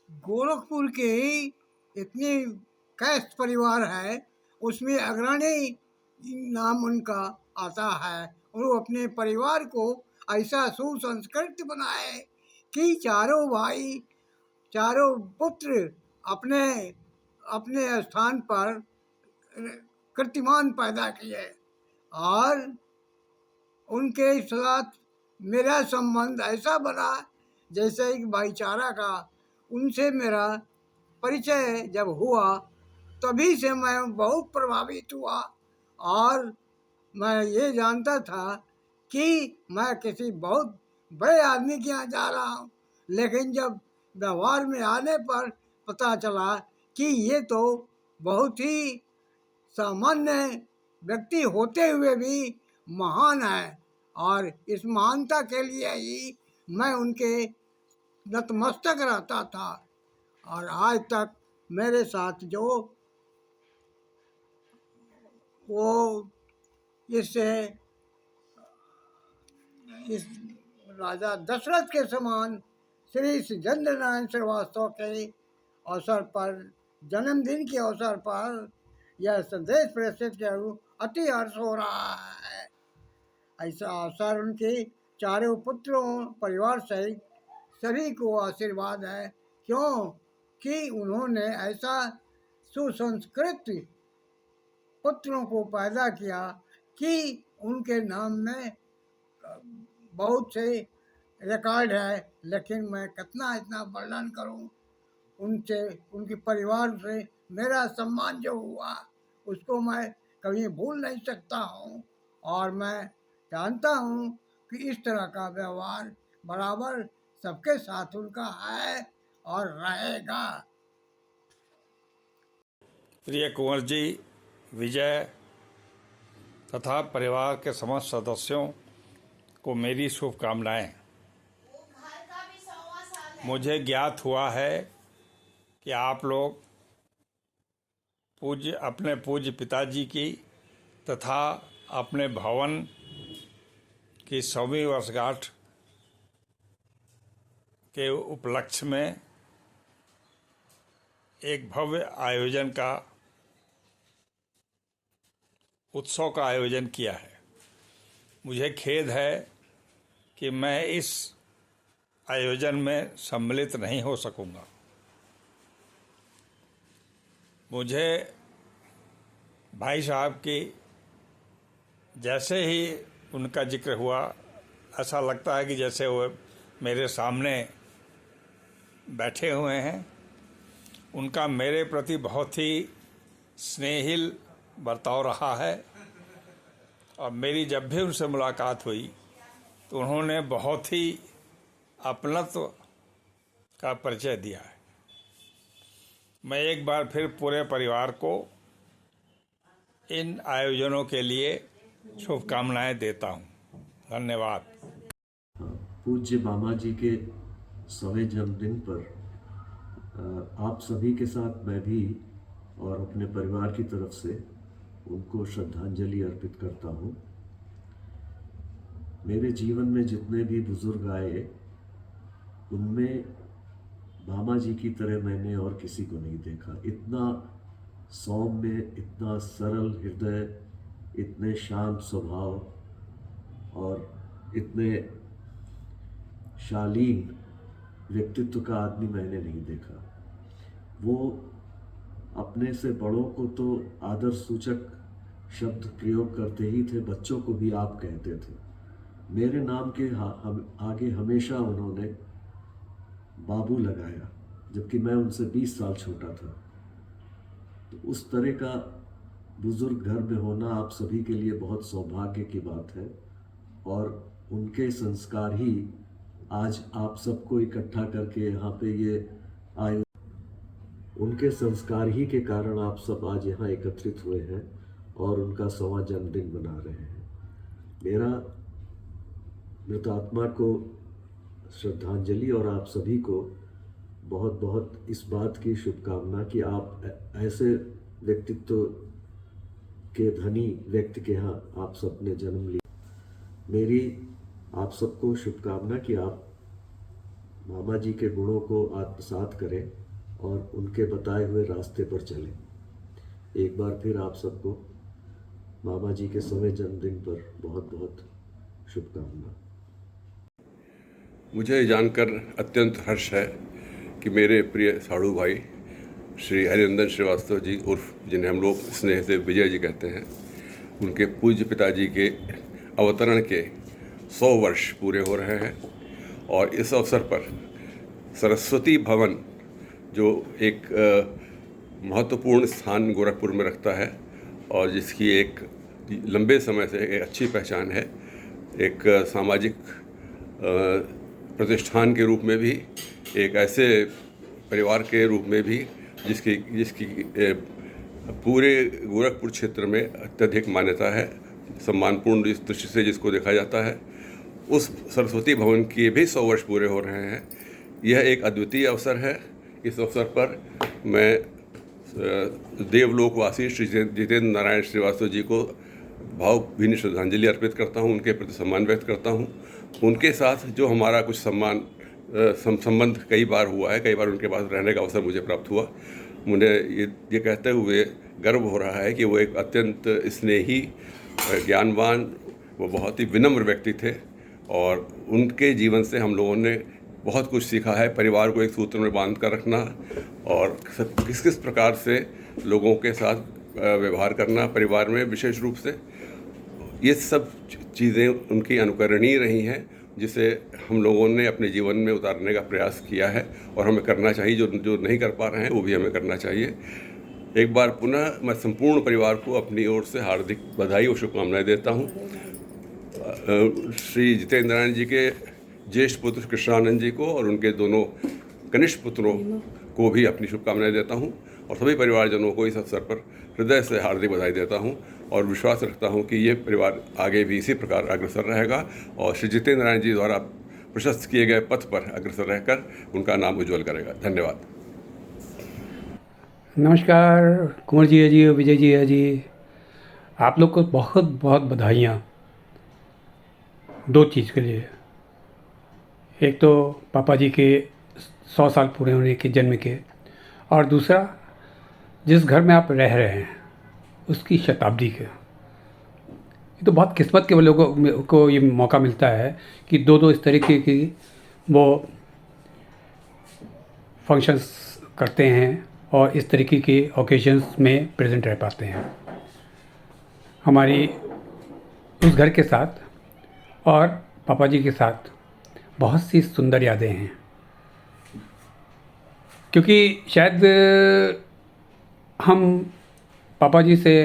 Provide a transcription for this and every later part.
गोरखपुर के ही इतने कैस्ट परिवार है, उसमें अग्रणी नाम उनका आता है। और वो अपने परिवार को ऐसा सुसंस्कृत बनाए कि चारों भाई, चारों पुत्र अपने अपने स्थान पर कीर्तिमान पैदा किए। और उनके साथ मेरा संबंध ऐसा बना जैसे एक भाईचारा का। उनसे मेरा परिचय जब हुआ तभी से मैं बहुत प्रभावित हुआ। और मैं ये जानता था कि मैं किसी बहुत बड़े आदमी के यहाँ जा रहा हूँ, लेकिन जब व्यवहार में आने पर पता चला कि ये तो बहुत ही सामान्य व्यक्ति होते हुए भी महान है। और इस महानता के लिए ही मैं उनके नतमस्तक रहता था। और आज तक मेरे साथ जो वो इस राजा दशरथ के समान श्री सिजेंद्र नारायण श्रीवास्तव के अवसर पर, जन्मदिन के अवसर पर यह संदेश प्रेषित किया अति हर्ष हो रहा है। ऐसा अवसर उनके चारों पुत्रों परिवार सहित सभी को आशीर्वाद है, क्यों कि उन्होंने ऐसा सुसंस्कृत पुत्रों को पैदा किया कि उनके नाम में बहुत से रिकॉर्ड है। लेकिन मैं कितना इतना वर्णन करूं। उनसे, उनके परिवार से मेरा सम्मान जो हुआ उसको मैं कभी भूल नहीं सकता हूं। और मैं जानता हूं कि इस तरह का व्यवहार बराबर सबके साथ उनका है और रहेगा। प्रिय कुंवर जी, विजय तथा परिवार के समस्त सदस्यों को मेरी शुभकामनाएं। मुझे ज्ञात हुआ है कि आप लोग अपने पूज्य पिताजी की तथा अपने भवन की 100वीं वर्षगांठ के उपलक्ष्य में एक भव्य आयोजन का उत्सव का आयोजन किया है। मुझे खेद है कि मैं इस आयोजन में सम्मिलित नहीं हो सकूंगा। मुझे भाई साहब की जैसे ही उनका जिक्र हुआ, ऐसा लगता है कि जैसे वो मेरे सामने बैठे हुए हैं। उनका मेरे प्रति बहुत ही स्नेहिल बर्ताव रहा है। और मेरी जब भी उनसे मुलाकात हुई तो उन्होंने बहुत ही अपनत्व का परिचय दिया है। मैं एक बार फिर पूरे परिवार को इन आयोजनों के लिए शुभकामनाएं देता हूं। धन्यवाद। पूज्य मामा जी के 100वें जन्मदिन पर आप सभी के साथ मैं भी और अपने परिवार की तरफ से उनको श्रद्धांजलि अर्पित करता हूँ। मेरे जीवन में जितने भी बुजुर्ग आए, उनमें मामा जी की तरह मैंने और किसी को नहीं देखा। इतना सौम्य, इतना सरल हृदय, इतने शांत स्वभाव और इतने शालीन व्यक्तित्व का आदमी मैंने नहीं देखा। वो अपने से बड़ों को तो आदर सूचक शब्द प्रयोग करते ही थे, बच्चों को भी आप कहते थे। मेरे नाम के आगे हमेशा उन्होंने बाबू लगाया, जबकि मैं उनसे 20 साल छोटा था। तो उस तरह का बुजुर्ग घर में होना आप सभी के लिए बहुत सौभाग्य की बात है। और उनके संस्कार ही आज आप सबको इकट्ठा करके यहाँ पे ये आयोजन, उनके संस्कार ही के कारण आप सब आज यहाँ एकत्रित हुए हैं और उनका 100वां जन्मदिन मना रहे हैं। मेरा मृत आत्मा को श्रद्धांजलि और आप सभी को बहुत बहुत इस बात की शुभकामना कि आप ऐसे व्यक्तित्व के धनी व्यक्ति के यहाँ आप सब ने जन्म लिया। मेरी आप सबको शुभकामना कि आप मामा जी के गुणों को आत्मसात करें और उनके बताए हुए रास्ते पर चलें। एक बार फिर आप सबको मामा जी के 100वें जन्मदिन पर बहुत बहुत शुभकामना। मुझे जानकर अत्यंत हर्ष है कि मेरे प्रिय साड़ू भाई श्री हरिनंदन श्रीवास्तव जी उर्फ जिन्हें हम लोग स्नेह से विजय जी कहते हैं, उनके पूज्य पिताजी के अवतरण के 100 वर्ष पूरे हो रहे हैं। और इस अवसर पर सरस्वती भवन जो एक महत्वपूर्ण स्थान गोरखपुर में रखता है और जिसकी एक लंबे समय से एक अच्छी पहचान है, एक सामाजिक प्रतिष्ठान के रूप में भी, एक ऐसे परिवार के रूप में भी जिसकी पूरे गोरखपुर क्षेत्र में अत्यधिक मान्यता है, सम्मानपूर्ण इस दृष्टि से जिसको देखा जाता है, उस सरस्वती भवन के भी 100 वर्ष पूरे हो रहे हैं। यह एक अद्वितीय अवसर है। इस अवसर पर मैं देवलोकवासी श्री जितेंद्र नारायण श्रीवास्तव जी को भावभीनी श्रद्धांजलि अर्पित करता हूँ, उनके प्रति सम्मान व्यक्त करता हूँ। उनके साथ जो हमारा कुछ संबंध कई बार हुआ है, कई बार उनके पास रहने का अवसर मुझे प्राप्त हुआ। मुझे ये कहते हुए गर्व हो रहा है कि वो एक अत्यंत स्नेही, ज्ञानवान, वो बहुत ही विनम्र व्यक्ति थे और उनके जीवन से हम लोगों ने बहुत कुछ सीखा है। परिवार को एक सूत्र में बांध कर रखना और किस किस प्रकार से लोगों के साथ व्यवहार करना, परिवार में विशेष रूप से, ये सब चीज़ें उनकी अनुकरणीय रही हैं, जिसे हम लोगों ने अपने जीवन में उतारने का प्रयास किया है और हमें करना चाहिए। जो नहीं कर पा रहे हैं वो भी हमें करना चाहिए। एक बार पुनः मैं संपूर्ण परिवार को अपनी ओर से हार्दिक बधाई और शुभकामनाएं देता हूँ। श्री जितेंद्र नारायण जी के ज्येष्ठ पुत्र कृष्णानंद जी को और उनके दोनों कनिष्ठ पुत्रों को भी अपनी शुभकामनाएं देता हूं और सभी परिवारजनों को इस अवसर पर हृदय से हार्दिक बधाई देता हूं और विश्वास रखता हूं कि ये परिवार आगे भी इसी प्रकार अग्रसर रहेगा और श्री जितेंद्र नारायण जी द्वारा प्रशस्त किए गए पथ पर अग्रसर रहकर उनका नाम उज्ज्वल करेगा। धन्यवाद। नमस्कार कुंवर जी और विजय जी, आप लोग को बहुत बहुत बधाइयाँ 2 चीज़ के लिए। एक तो पापा जी के 100 साल पूरे होने के जन्म के, और दूसरा जिस घर में आप रह रहे हैं उसकी शताब्दी के। ये तो बहुत किस्मत के लोगों को ये मौका मिलता है कि दो इस तरीके की वो फंक्शंस करते हैं और इस तरीके के ओकेजन्स में प्रेजेंट रह पाते हैं हमारी उस घर के साथ। और पापा जी के साथ बहुत सी सुंदर यादें हैं, क्योंकि शायद हम पापा जी से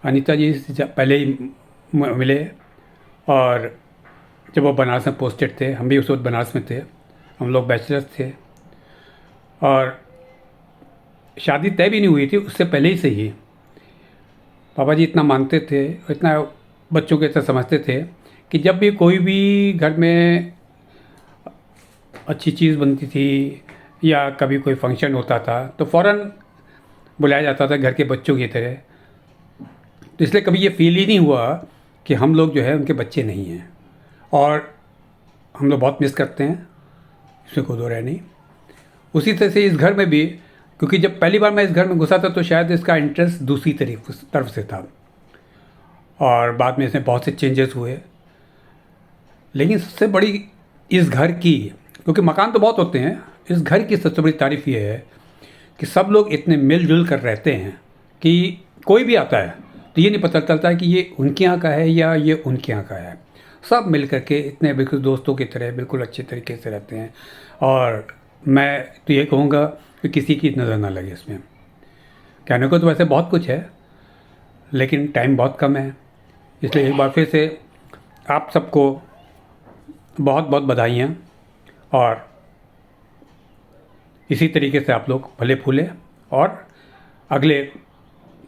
अनीता जी से पहले ही मिले, और जब वो बनारस में पोस्टेड थे, हम भी उस वक्त बनारस में थे, हम लोग बैचलर्स थे और शादी तय भी नहीं हुई थी, उससे पहले ही से ही पापा जी इतना मानते थे, इतना बच्चों के तरह समझते थे कि जब भी कोई भी घर में अच्छी चीज़ बनती थी या कभी कोई फंक्शन होता था तो फ़ौरन बुलाया जाता था घर के बच्चों की तरह। तो इसलिए कभी ये फील ही नहीं हुआ कि हम लोग जो है उनके बच्चे नहीं हैं, और हम लोग बहुत मिस करते हैं, इसमें कोई दो राय नहीं। उसी तरह से इस घर में भी, क्योंकि जब पहली बार मैं इस घर में घुसा था तो शायद इसका इंटरेस्ट दूसरी तरफ से था और बाद में इसमें बहुत से चेंजेस हुए। लेकिन सबसे बड़ी इस घर की, क्योंकि मकान तो बहुत होते हैं, इस घर की सबसे बड़ी तारीफ़ ये है कि सब लोग इतने मिलजुल कर रहते हैं कि कोई भी आता है तो ये नहीं पता चलता है कि ये उनके यहाँ का है या ये उनके यहाँ का है। सब मिल कर के इतने बिल्कुल दोस्तों की तरह बिल्कुल अच्छे तरीके से रहते हैं। और मैं तो ये कहूँगा कि किसी की नज़र ना लगे इसमें। कहने को तो वैसे बहुत कुछ है, लेकिन टाइम बहुत कम है, इसलिए एक बार फिर से आप सबको बहुत बहुत बधाइयाँ, और इसी तरीके से आप लोग भले फूले और अगले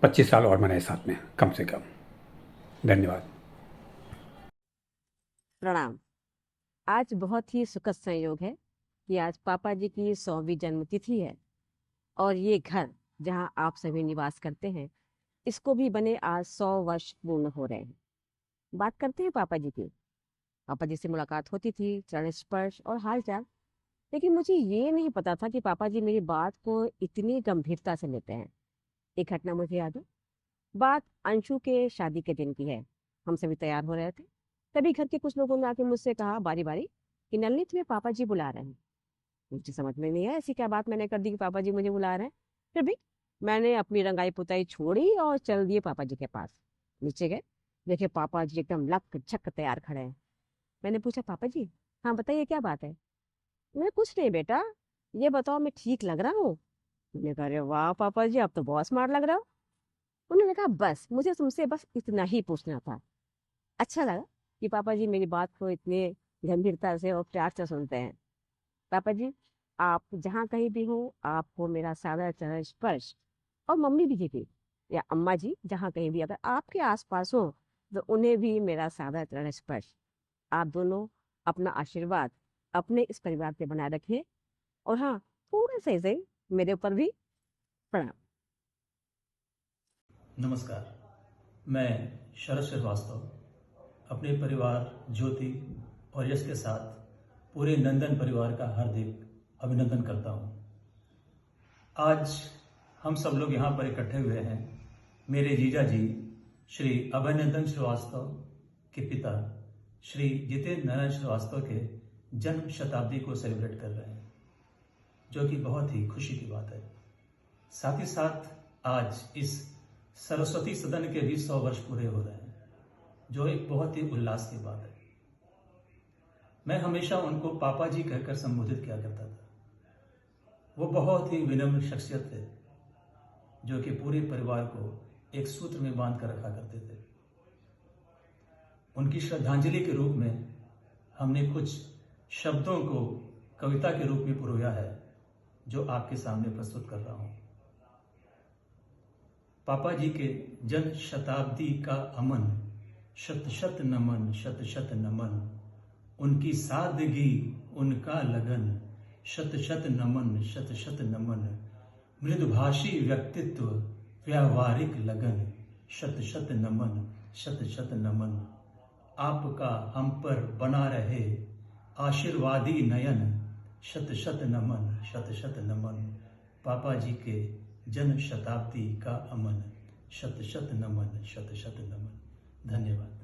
25 साल और मनाए साथ में कम से कम। धन्यवाद। प्रणाम। आज बहुत ही सुखद संयोग है कि आज पापा जी की 100वीं जन्मतिथि है और ये घर जहां आप सभी निवास करते हैं, इसको भी बने आज 100 वर्ष पूर्ण हो रहे हैं। बात करते हैं पापा जी की। पापा जी से मुलाकात होती थी, चरण स्पर्श और हालचाल। लेकिन मुझे ये नहीं पता था कि पापा जी मेरी बात को इतनी गंभीरता से लेते हैं। एक घटना मुझे याद है। बात अंशु के शादी के दिन की है। हम सभी तैयार हो रहे थे, तभी घर के कुछ लोगों ने आके मुझसे कहा बारी बारी कि नलिनी, तुम्हें पापा जी बुला रहे हैं। मुझे समझ में नहीं आया ऐसी क्या बात मैंने कर दी कि पापा जी मुझे बुला रहे हैं। फिर भी मैंने अपनी रंगाई पुताई छोड़ी और चल दिए पापा जी के पास। नीचे गए, देखे पापा जी एकदम लक झक तैयार खड़े हैं। मैंने पूछा, पापा जी हाँ बताइए क्या बात है। मैं कुछ नहीं बेटा, ये बताओ मैं ठीक लग रहा हूँ। मैंने कहा, अरे वाह पापा जी, आप तो बहुत स्मार्ट लग रहा हो। उन्होंने कहा, बस मुझे तुमसे बस इतना ही पूछना था। अच्छा लगा कि पापा जी मेरी बात को इतने गंभीरता से और प्यार से सुनते हैं। पापा जी, आप जहाँ कहीं भी हो, आपको मेरा सादर चरण स्पर्श। और मम्मी भी या अम्मा जी जहाँ कहीं भी अगर आपके आसपास हो, तो उन्हें भी मेरा सादर चरण स्पर्श। आप दोनों अपना आशीर्वाद अपने इस परिवार पे बनाए रखिए। और हाँ, थोड़ा सही मेरे ऊपर भी प्रणाम। नमस्कार, मैं शरद श्रीवास्तव अपने परिवार ज्योति और यश के साथ पूरे नंदन परिवार का हार्दिक अभिनंदन करता हूँ। आज हम सब लोग यहाँ पर इकट्ठे हुए हैं मेरे जीजा जी श्री अभयनंदन श्रीवास्तव के पिता श्री जितेंद्र नारायण श्रीवास्तव के जन्म शताब्दी को सेलिब्रेट कर रहे हैं, जो कि बहुत ही खुशी की बात है। साथ ही साथ आज इस सरस्वती सदन के भी 100 वर्ष पूरे हो रहे हैं, जो एक बहुत ही उल्लास की बात है। मैं हमेशा उनको पापा जी कहकर संबोधित किया करता था। वो बहुत ही विनम्र शख्सियत थे, जो कि पूरे परिवार को एक सूत्र में बांध कर रखा करते थे। उनकी श्रद्धांजलि के रूप में हमने कुछ शब्दों को कविता के रूप में पिरोया है, जो आपके सामने प्रस्तुत कर रहा हूं। पापा जी के जन्म शताब्दी का अमन, शत शत नमन, शत शत नमन। उनकी सादगी, उनका लगन, शत शत नमन, शत शत नमन। मृदुभाषी व्यक्तित्व, व्यावहारिक लगन, शत शत नमन, शत शत नमन। आपका हम पर बना रहे आशीर्वादी नयन, शत शत नमन, शत शत नमन। पापा जी के जन्म शताब्दी का अमन, शत शत नमन, शत शत नमन। धन्यवाद।